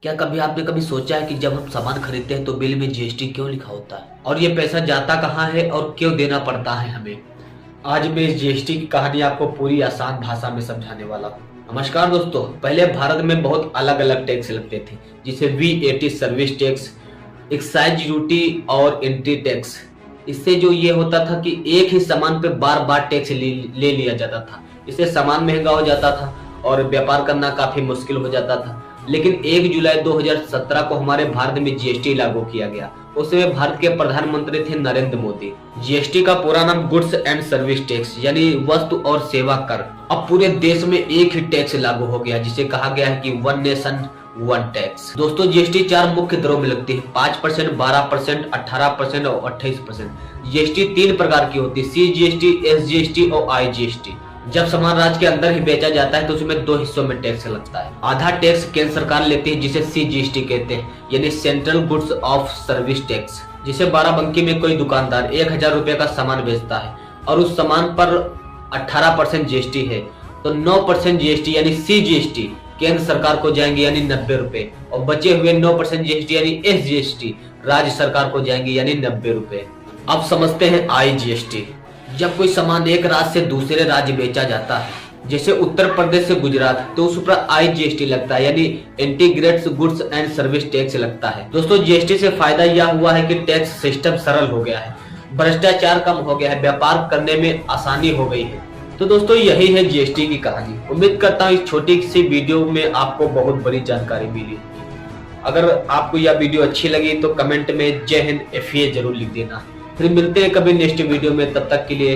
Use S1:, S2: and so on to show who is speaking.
S1: क्या कभी आपने कभी सोचा है कि जब हम सामान खरीदते हैं तो बिल में जीएसटी क्यों लिखा होता है और ये पैसा जाता कहाँ है और क्यों देना पड़ता है हमें। आज मैं इस जीएसटी की कहानी आपको पूरी आसान भाषा में समझाने वाला हूँ। नमस्कार दोस्तों, पहले भारत में बहुत अलग अलग टैक्स लगते थे, जिसे VAT service tax, excise duty और एंट्री टैक्स। इससे जो ये होता था कि एक ही सामान पे बार बार टैक्स ले लिया जाता था। इससे सामान महंगा हो जाता था और व्यापार करना काफी मुश्किल हो जाता था। लेकिन 1 जुलाई 2017 को हमारे भारत में जीएसटी लागू किया गया। उस समय भारत के प्रधानमंत्री थे नरेंद्र मोदी। जीएसटी का पूरा नाम गुड्स एंड सर्विस टैक्स यानी वस्तु और सेवा कर। अब पूरे देश में एक ही टैक्स लागू हो गया, जिसे कहा गया है कि वन नेशन वन टैक्स। दोस्तों, जीएसटी 4 मुख्य दरों में लगती है, 5%, 12%, 18% और 28%। जीएसटी 3 प्रकार की होती है, CGST, SGST और IGST। जब सामान राज्य के अंदर ही बेचा जाता है तो उसमें 2 हिस्सों में टैक्स लगता है। आधा टैक्स केंद्र सरकार लेती है, जिसे CGST कहते हैं, यानी central goods of service tax. जिसे बाराबंकी में कोई दुकानदार 1000 रुपए का सामान बेचता है और उस सामान पर 18% जीएसटी है, तो 9% जीएसटी यानी CGST केंद्र सरकार को जाएंगे यानी 90 रुपए, और बचे हुए 9% जीएसटी यानी SGST राज्य सरकार को जाएंगे यानी 90 रुपए। अब समझते हैं IGST। जब कोई सामान एक राज्य से दूसरे राज्य बेचा जाता है, जैसे उत्तर प्रदेश से गुजरात, तो उस पर IGST लगता है यानी integrated goods and service tax लगता है। दोस्तों, जीएसटी से फायदा यह हुआ है कि टैक्स सिस्टम सरल हो गया है, भ्रष्टाचार कम हो गया है, व्यापार करने में आसानी हो गई है। तो दोस्तों, यही है जीएसटी की कहानी। उम्मीद करता हूँ इस छोटी सी वीडियो में आपको बहुत बड़ी जानकारी मिली। अगर आपको यह वीडियो अच्छी लगी तो कमेंट में जय हिंद FA जरूर लिख देना। फिर मिलते हैं कभी नेक्स्ट वीडियो में, तब तक के लिए